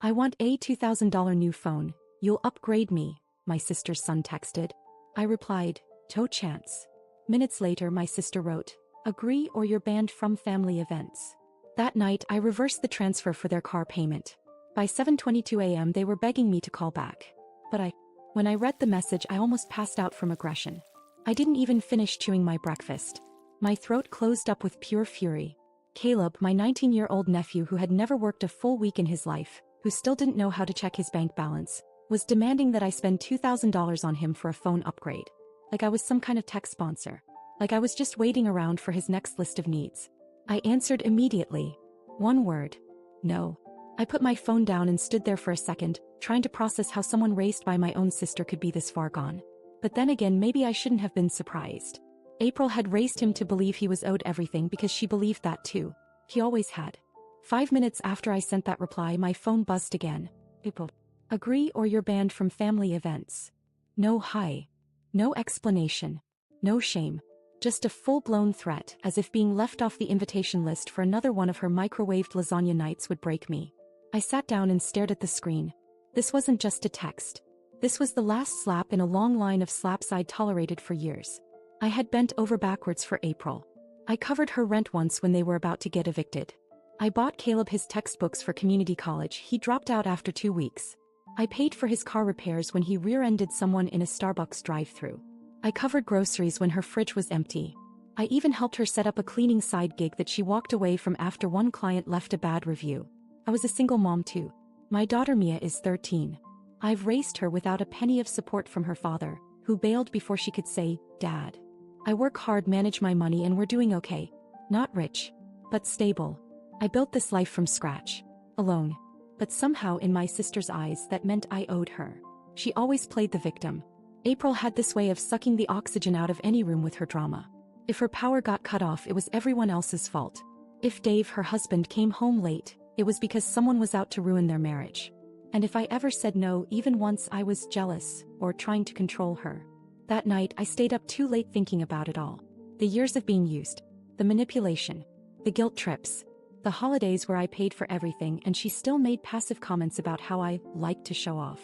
I want a $2,000 new phone. You'll upgrade me, my sister's son texted. I replied, "To chance." Minutes later my sister wrote, "Agree or you're banned from family events." That night I reversed the transfer for their car payment. By 7:22 a.m. they were begging me to call back. But when I read the message I almost passed out from aggression. I didn't even finish chewing my breakfast. My throat closed up with pure fury. Caleb, my 19-year-old nephew who had never worked a full week in his life, who still didn't know how to check his bank balance, was demanding that I spend $2,000 on him for a phone upgrade. Like I was some kind of tech sponsor. Like I was just waiting around for his next list of needs. I answered immediately. One word. No. I put my phone down and stood there for a second, trying to process how someone raised by my own sister could be this far gone. But then again, maybe I shouldn't have been surprised. April had raised him to believe he was owed everything because she believed that too. He always had. 5 minutes after I sent that reply, my phone buzzed again. April. Agree or you're banned from family events. No hi. No explanation. No shame. Just a full-blown threat, as if being left off the invitation list for another one of her microwaved lasagna nights would break me. I sat down and stared at the screen. This wasn't just a text. This was the last slap in a long line of slaps I'd tolerated for years. I had bent over backwards for April. I covered her rent once when they were about to get evicted. I bought Caleb his textbooks for community college. He dropped out after 2 weeks. I paid for his car repairs when he rear-ended someone in a Starbucks drive-thru. I covered groceries when her fridge was empty. I even helped her set up a cleaning side gig that she walked away from after one client left a bad review. I was a single mom too. My daughter Mia is 13. I've raised her without a penny of support from her father, who bailed before she could say, "Dad." I work hard, manage my money, and we're doing okay. Not rich, but stable. I built this life from scratch. Alone. But somehow in my sister's eyes that meant I owed her. She always played the victim. April had this way of sucking the oxygen out of any room with her drama. If her power got cut off, it was everyone else's fault. If Dave, her husband, came home late, it was because someone was out to ruin their marriage. And if I ever said no even once, I was jealous or trying to control her. That night I stayed up too late thinking about it all. The years of being used. The manipulation. The guilt trips. The holidays where I paid for everything and she still made passive comments about how I liked to show off.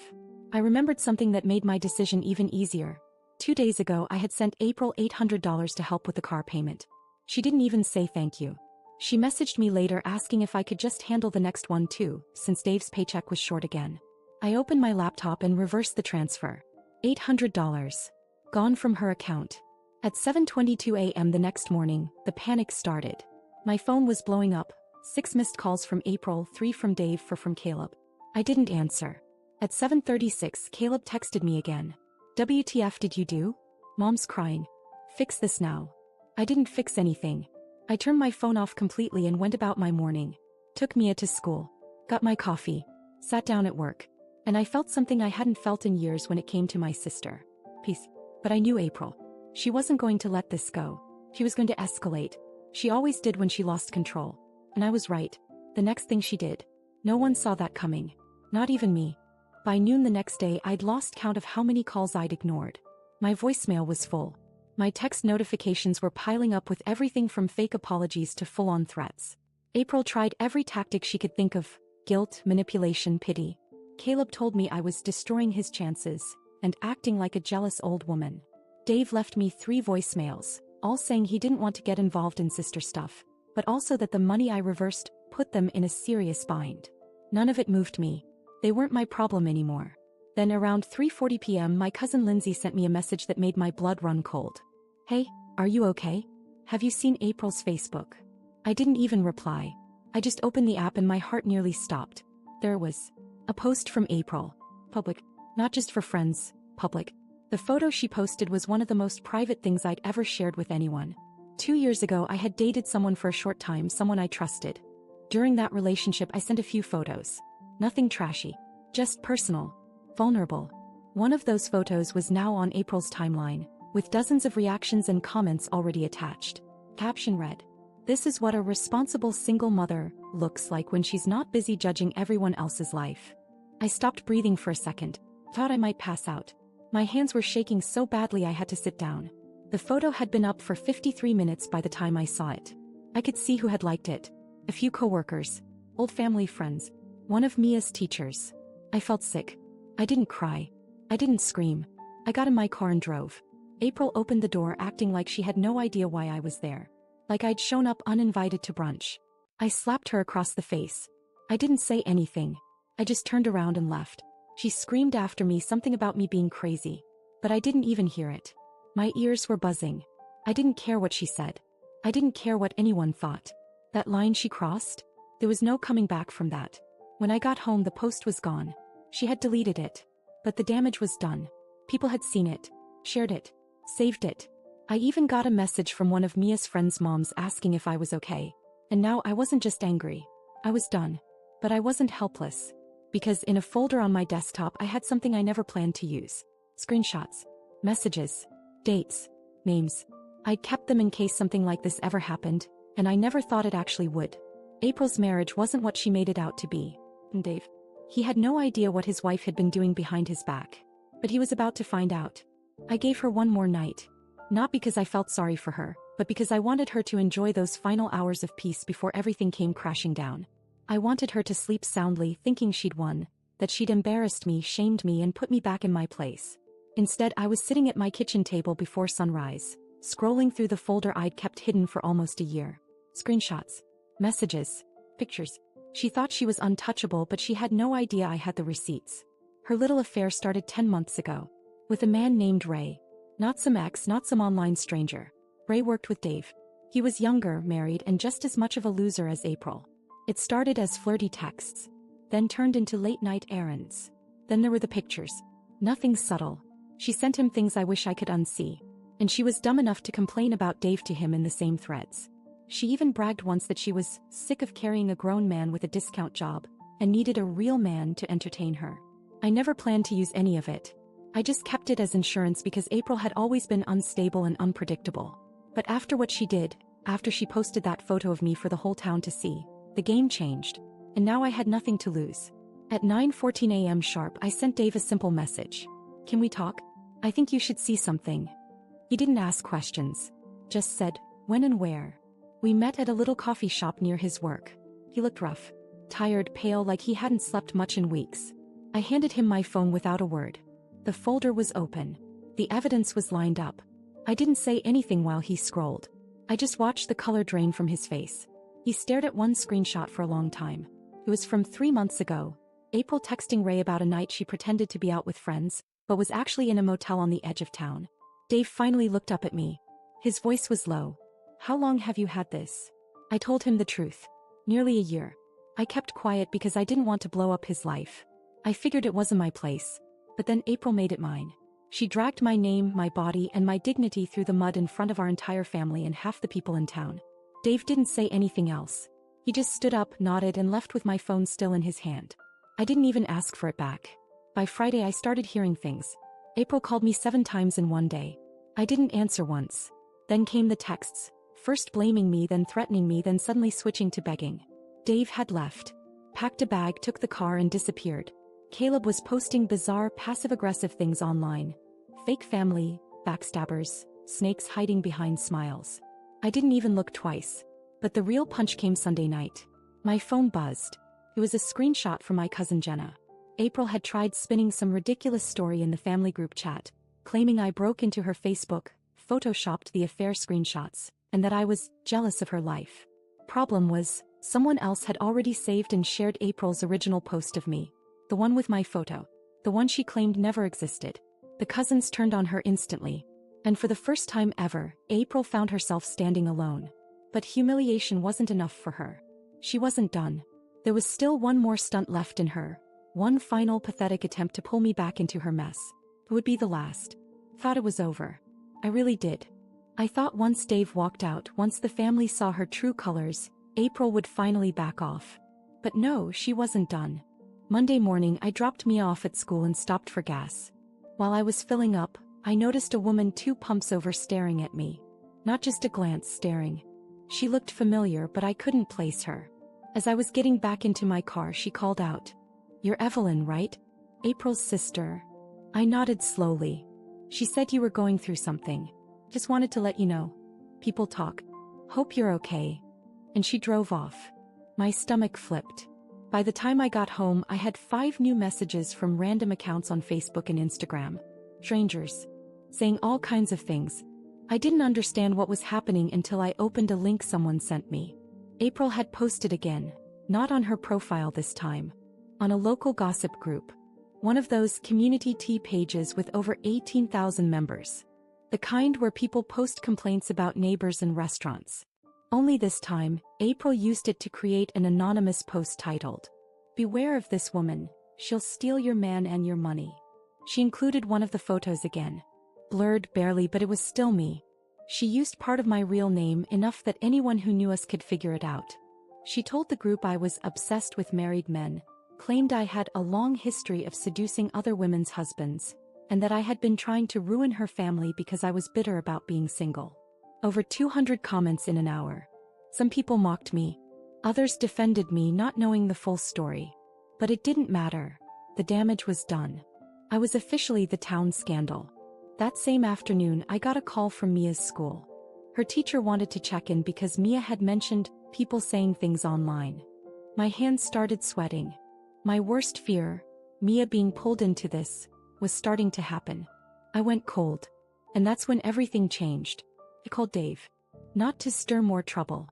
I remembered something that made my decision even easier. 2 days ago I had sent April $800 to help with the car payment. She didn't even say thank you. She messaged me later asking if I could just handle the next one too, since Dave's paycheck was short again. I opened my laptop and reversed the transfer. $800. Gone from her account. At 7:22 a.m. the next morning, the panic started. My phone was blowing up. 6 missed calls from April, 3 from Dave, 4 from Caleb. I didn't answer. At 7:36, Caleb texted me again. "WTF did you do? Mom's crying. Fix this now." I didn't fix anything. I turned my phone off completely and went about my morning. Took Mia to school. Got my coffee. Sat down at work. And I felt something I hadn't felt in years when it came to my sister. Peace. But I knew April. She wasn't going to let this go. She was going to escalate. She always did when she lost control. And I was right. The next thing she did. No one saw that coming. Not even me. By noon the next day I'd lost count of how many calls I'd ignored. My voicemail was full. My text notifications were piling up with everything from fake apologies to full-on threats. April tried every tactic she could think of. Guilt, manipulation, pity. Caleb told me I was destroying his chances and acting like a jealous old woman. Dave left me 3 voicemails, all saying he didn't want to get involved in sister stuff, but also that the money I reversed put them in a serious bind. None of it moved me. They weren't my problem anymore. Then around 3:40 p.m. my cousin Lindsay sent me a message that made my blood run cold. "Hey, are you okay? Have you seen April's Facebook?" I didn't even reply. I just opened the app and my heart nearly stopped. There was a post from April. Public. Not just for friends. Public. The photo she posted was one of the most private things I'd ever shared with anyone. 2 years ago I had dated someone for a short time, someone I trusted. During that relationship I sent a few photos. Nothing trashy. Just personal. Vulnerable. One of those photos was now on April's timeline, with dozens of reactions and comments already attached. Caption read, "This is what a responsible single mother looks like when she's not busy judging everyone else's life." I stopped breathing for a second. Thought I might pass out. My hands were shaking so badly I had to sit down. The photo had been up for 53 minutes by the time I saw it. I could see who had liked it. A few coworkers. Old family friends. One of Mia's teachers. I felt sick. I didn't cry. I didn't scream. I got in my car and drove. April opened the door acting like she had no idea why I was there. Like I'd shown up uninvited to brunch. I slapped her across the face. I didn't say anything. I just turned around and left. She screamed after me something about me being crazy. But I didn't even hear it. My ears were buzzing. I didn't care what she said. I didn't care what anyone thought. That line she crossed? There was no coming back from that. When I got home, the post was gone. She had deleted it. But the damage was done. People had seen it, shared it, saved it. I even got a message from one of Mia's friends' moms asking if I was okay. And now I wasn't just angry. I was done. But I wasn't helpless. Because in a folder on my desktop I had something I never planned to use. Screenshots. Messages. Dates. Names. I'd kept them in case something like this ever happened, and I never thought it actually would. April's marriage wasn't what she made it out to be. And Dave. He had no idea what his wife had been doing behind his back. But he was about to find out. I gave her one more night. Not because I felt sorry for her, but because I wanted her to enjoy those final hours of peace before everything came crashing down. I wanted her to sleep soundly thinking she'd won, that she'd embarrassed me, shamed me, and put me back in my place. Instead, I was sitting at my kitchen table before sunrise, scrolling through the folder I'd kept hidden for almost a year. Screenshots. Messages. Pictures. She thought she was untouchable, but she had no idea I had the receipts. Her little affair started 10 months ago. With a man named Ray. Not some ex, not some online stranger. Ray worked with Dave. He was younger, married, and just as much of a loser as April. It started as flirty texts. Then turned into late-night errands. Then there were the pictures. Nothing subtle. She sent him things I wish I could unsee. And she was dumb enough to complain about Dave to him in the same threads. She even bragged once that she was sick of carrying a grown man with a discount job, and needed a real man to entertain her. I never planned to use any of it. I just kept it as insurance because April had always been unstable and unpredictable. But after what she did, after she posted that photo of me for the whole town to see, the game changed. And now I had nothing to lose. At 9:14 a.m. sharp, I sent Dave a simple message. Can we talk? I think you should see something. He didn't ask questions. Just said, when and where. We met at a little coffee shop near his work. He looked rough. Tired, pale, like he hadn't slept much in weeks. I handed him my phone without a word. The folder was open. The evidence was lined up. I didn't say anything while he scrolled. I just watched the color drain from his face. He stared at one screenshot for a long time. It was from 3 months ago. April texting Ray about a night she pretended to be out with friends, but was actually in a motel on the edge of town. Dave finally looked up at me. His voice was low. How long have you had this? I told him the truth. Nearly a year. I kept quiet because I didn't want to blow up his life. I figured it wasn't my place. But then April made it mine. She dragged my name, my body, and my dignity through the mud in front of our entire family and half the people in town. Dave didn't say anything else. He just stood up, nodded, and left with my phone still in his hand. I didn't even ask for it back. By Friday I started hearing things. April called me 7 times in one day. I didn't answer once. Then came the texts. First blaming me, then threatening me, then suddenly switching to begging. Dave had left. Packed a bag, took the car, and disappeared. Caleb was posting bizarre, passive-aggressive things online. Fake family, backstabbers, snakes hiding behind smiles. I didn't even look twice. But the real punch came Sunday night. My phone buzzed. It was a screenshot from my cousin Jenna. April had tried spinning some ridiculous story in the family group chat, claiming I broke into her Facebook, photoshopped the affair screenshots, and that I was jealous of her life. Problem was, someone else had already saved and shared April's original post of me. The one with my photo. The one she claimed never existed. The cousins turned on her instantly. And for the first time ever, April found herself standing alone. But humiliation wasn't enough for her. She wasn't done. There was still one more stunt left in her. One final pathetic attempt to pull me back into her mess. It would be the last. Thought it was over. I really did. I thought once Dave walked out, once the family saw her true colors, April would finally back off. But no, she wasn't done. Monday morning I dropped Mia off at school and stopped for gas. While I was filling up, I noticed a woman 2 pumps over staring at me. Not just a glance, staring. She looked familiar, but I couldn't place her. As I was getting back into my car, she called out, "You're Evelyn, right? April's sister." I nodded slowly. She said, "You were going through something. Just wanted to let you know. People talk. Hope you're okay." And she drove off. My stomach flipped. By the time I got home, I had 5 new messages from random accounts on Facebook and Instagram. Strangers. Saying all kinds of things. I didn't understand what was happening until I opened a link someone sent me. April had posted again. Not on her profile this time. On a local gossip group. One of those community tea pages with over 18,000 members. The kind where people post complaints about neighbors and restaurants. Only this time, April used it to create an anonymous post titled, "Beware of this woman, she'll steal your man and your money." She included one of the photos again. Blurred barely, but it was still me. She used part of my real name, enough that anyone who knew us could figure it out. She told the group I was obsessed with married men, claimed I had a long history of seducing other women's husbands, and that I had been trying to ruin her family because I was bitter about being single. Over 200 comments in an hour. Some people mocked me. Others defended me, not knowing the full story. But it didn't matter. The damage was done. I was officially the town scandal. That same afternoon, I got a call from Mia's school. Her teacher wanted to check in because Mia had mentioned people saying things online. My hands started sweating. My worst fear, Mia being pulled into this, was starting to happen. I went cold. And that's when everything changed. I called Dave. Not to stir more trouble.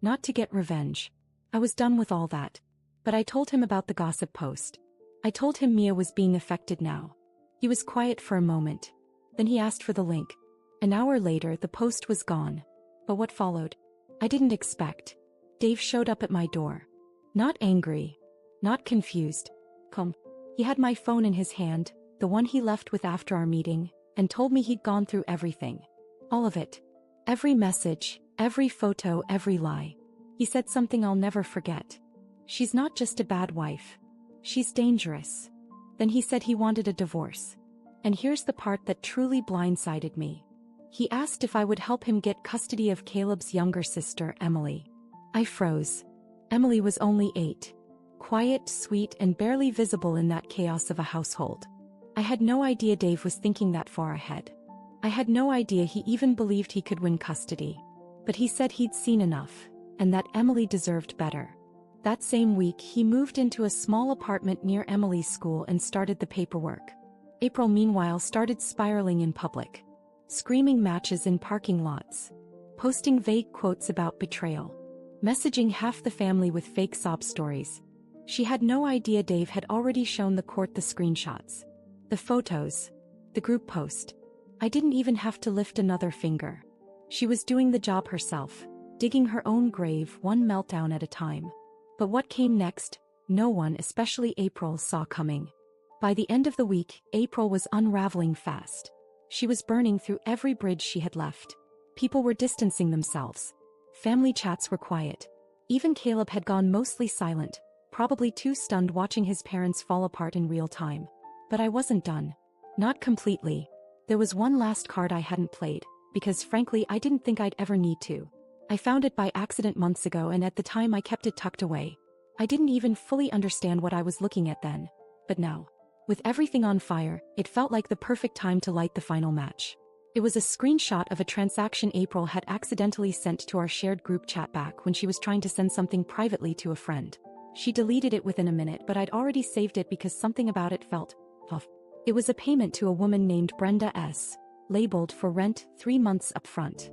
Not to get revenge. I was done with all that. But I told him about the gossip post. I told him Mia was being affected now. He was quiet for a moment. Then he asked for the link. An hour later, the post was gone. But what followed? I didn't expect. Dave showed up at my door. Not angry. Not confused. Calm. He had my phone in his hand, the one he left with after our meeting, and told me he'd gone through everything. All of it. Every message, every photo, every lie. He said something I'll never forget. "She's not just a bad wife. She's dangerous." Then he said he wanted a divorce. And here's the part that truly blindsided me. He asked if I would help him get custody of Caleb's younger sister, Emily. I froze. Emily was only 8. Quiet, sweet, and barely visible in that chaos of a household. I had no idea Dave was thinking that far ahead. I had no idea he even believed he could win custody. But he said he'd seen enough, and that Emily deserved better. That same week, he moved into a small apartment near Emily's school and started the paperwork. April, meanwhile, started spiraling in public. Screaming matches in parking lots. Posting vague quotes about betrayal. Messaging half the family with fake sob stories. She had no idea Dave had already shown the court the screenshots. The photos. The group post. I didn't even have to lift another finger. She was doing the job herself, digging her own grave one meltdown at a time. But what came next, no one, especially April, saw coming. By the end of the week, April was unraveling fast. She was burning through every bridge she had left. People were distancing themselves. Family chats were quiet. Even Caleb had gone mostly silent, probably too stunned watching his parents fall apart in real time. But I wasn't done. Not completely. There was one last card I hadn't played, because frankly I didn't think I'd ever need to. I found it by accident months ago, and at the time I kept it tucked away. I didn't even fully understand what I was looking at then. But now, with everything on fire, it felt like the perfect time to light the final match. It was a screenshot of a transaction April had accidentally sent to our shared group chat back when she was trying to send something privately to a friend. She deleted it within a minute, but I'd already saved it because something about it felt off. It was a payment to a woman named Brenda S., labeled for rent 3 months up front.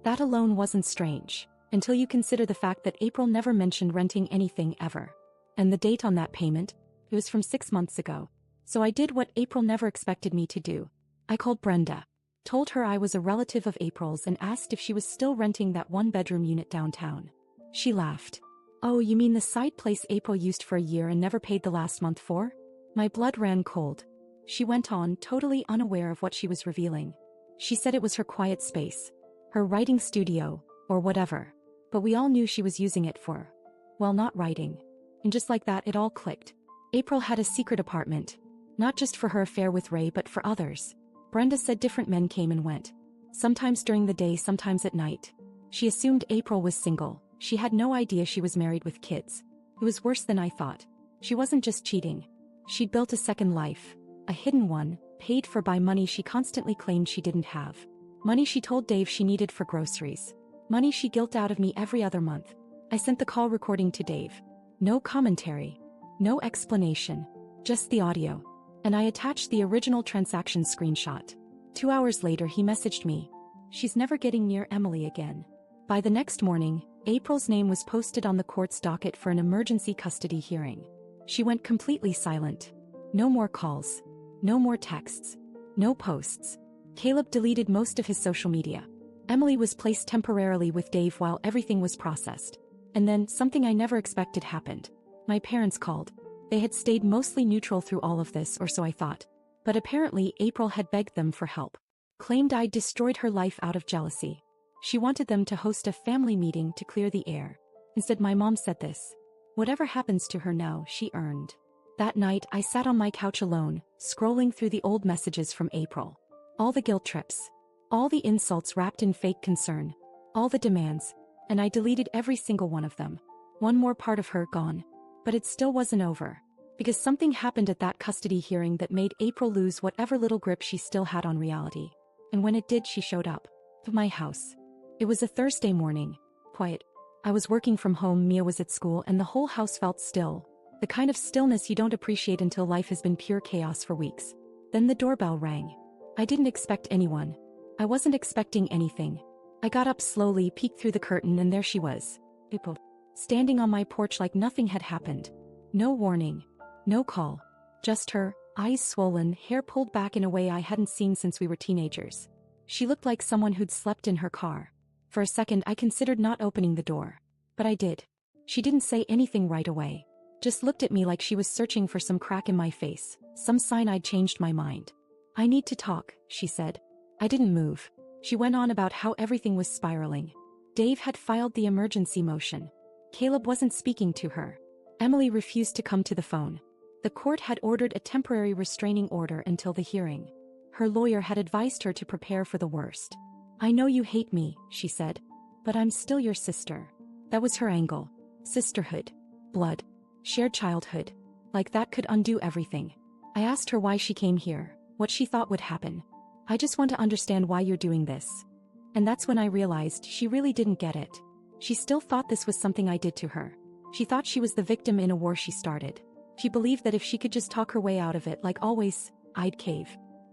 That alone wasn't strange, until you consider the fact that April never mentioned renting anything ever. And the date on that payment? It was from 6 months ago. So I did what April never expected me to do. I called Brenda. Told her I was a relative of April's and asked if she was still renting that 1-bedroom unit downtown. She laughed. "Oh, you mean the side place April used for a year and never paid the last month for?" My blood ran cold. She went on, totally unaware of what she was revealing. She said it was her quiet space. Her writing studio, or whatever. But we all knew she was using it for, well, not writing. And just like that, it all clicked. April had a secret apartment. Not just for her affair with Ray, but for others. Brenda said different men came and went. Sometimes during the day, sometimes at night. She assumed April was single. She had no idea she was married with kids. It was worse than I thought. She wasn't just cheating. She'd built a second life. A hidden one, paid for by money she constantly claimed she didn't have. Money she told Dave she needed for groceries. Money she guilt out of me every other month. I sent the call recording to Dave. No commentary, No explanation. Just the audio. And I attached the original transaction screenshot. 2 hours later he messaged me. She's never getting near Emily again. By the next morning, April's name was posted on the court's docket for an emergency custody hearing. She went completely silent. No more calls. No more texts. No posts. Caleb deleted most of his social media. Emily was placed temporarily with Dave while everything was processed. And then, something I never expected happened. My parents called. They had stayed mostly neutral through all of this, or so I thought. But apparently April had begged them for help. Claimed I'd destroyed her life out of jealousy. She wanted them to host a family meeting to clear the air. Instead, my mom said this. Whatever happens to her now, she earned. That night, I sat on my couch alone, scrolling through the old messages from April. All the guilt trips. All the insults wrapped in fake concern. All the demands. And I deleted every single one of them. One more part of her gone. But it still wasn't over. Because something happened at that custody hearing that made April lose whatever little grip she still had on reality. And when it did, she showed up. To my house. It was a Thursday morning. Quiet. I was working from home, Mia was at school, and the whole house felt still. The kind of stillness you don't appreciate until life has been pure chaos for weeks. Then the doorbell rang. I didn't expect anyone. I wasn't expecting anything. I got up slowly, peeked through the curtain, and there she was. April. Standing on my porch like nothing had happened. No warning. No call. Just her, eyes swollen, hair pulled back in a way I hadn't seen since we were teenagers. She looked like someone who'd slept in her car. For a second I considered not opening the door. But I did. She didn't say anything right away. Just looked at me like she was searching for some crack in my face, some sign I'd changed my mind. I need to talk, she said. I didn't move. She went on about how everything was spiraling. Dave had filed the emergency motion. Caleb wasn't speaking to her. Emily refused to come to the phone. The court had ordered a temporary restraining order until the hearing. Her lawyer had advised her to prepare for the worst. I know you hate me, she said. But I'm still your sister. That was her angle. Sisterhood. Blood. Shared childhood. Like that could undo everything. I asked her why she came here, what she thought would happen. I just want to understand why you're doing this. And that's when I realized she really didn't get it. She still thought this was something I did to her. She thought she was the victim in a war she started. She believed that if she could just talk her way out of it, like always, I'd cave.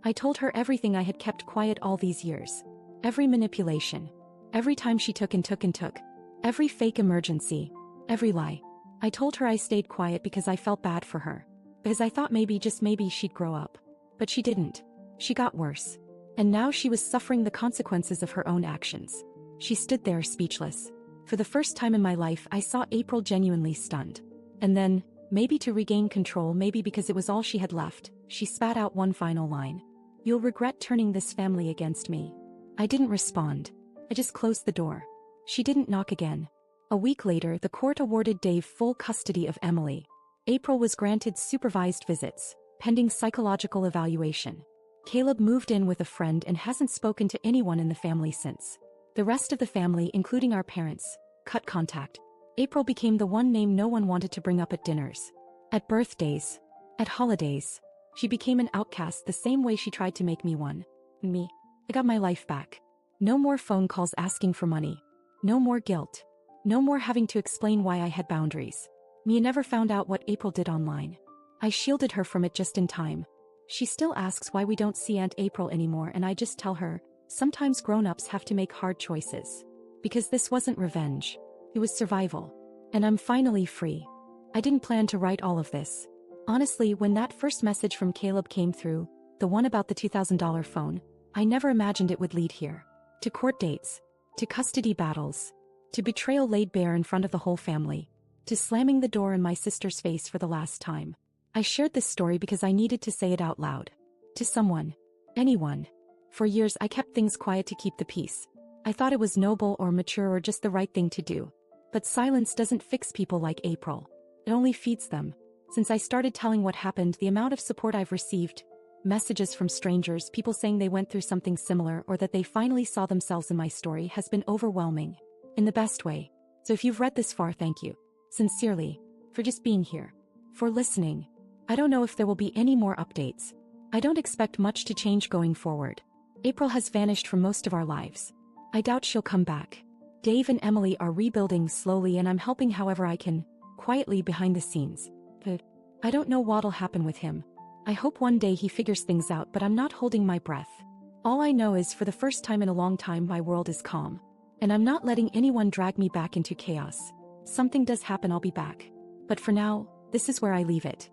I told her everything I had kept quiet all these years. Every manipulation. Every time she took and took and took. Every fake emergency. Every lie. I told her I stayed quiet because I felt bad for her. Because I thought maybe, just maybe, she'd grow up. But she didn't. She got worse. And now she was suffering the consequences of her own actions. She stood there speechless. For the first time in my life, I saw April genuinely stunned. And then, maybe to regain control, maybe because it was all she had left, she spat out one final line. You'll regret turning this family against me. I didn't respond. I just closed the door. She didn't knock again. A week later, the court awarded Dave full custody of Emily. April was granted supervised visits, pending psychological evaluation. Caleb moved in with a friend and hasn't spoken to anyone in the family since. The rest of the family, including our parents, cut contact. April became the one name no one wanted to bring up at dinners. At birthdays. At holidays. She became an outcast the same way she tried to make me one. Me. I got my life back. No more phone calls asking for money. No more guilt. No more having to explain why I had boundaries. Mia never found out what April did online. I shielded her from it just in time. She still asks why we don't see Aunt April anymore, and I just tell her, sometimes grown-ups have to make hard choices. Because this wasn't revenge. It was survival. And I'm finally free. I didn't plan to write all of this. Honestly, when that first message from Caleb came through, the one about the $2,000 phone, I never imagined it would lead here. To court dates. To custody battles. To betrayal laid bare in front of the whole family. To slamming the door in my sister's face for the last time. I shared this story because I needed to say it out loud. To someone. Anyone. For years I kept things quiet to keep the peace. I thought it was noble or mature or just the right thing to do. But silence doesn't fix people like April. It only feeds them. Since I started telling what happened, the amount of support I've received, messages from strangers, people saying they went through something similar or that they finally saw themselves in my story, has been overwhelming. In the best way. So if you've read this far, thank you. Sincerely. For just being here. For listening. I don't know if there will be any more updates. I don't expect much to change going forward. April has vanished from most of our lives. I doubt she'll come back. Dave and Emily are rebuilding slowly and I'm helping however I can, quietly behind the scenes. But I don't know what'll happen with him. I hope one day he figures things out, but I'm not holding my breath. All I know is for the first time in a long time my world is calm. And I'm not letting anyone drag me back into chaos. Something does happen, I'll be back. But for now, this is where I leave it.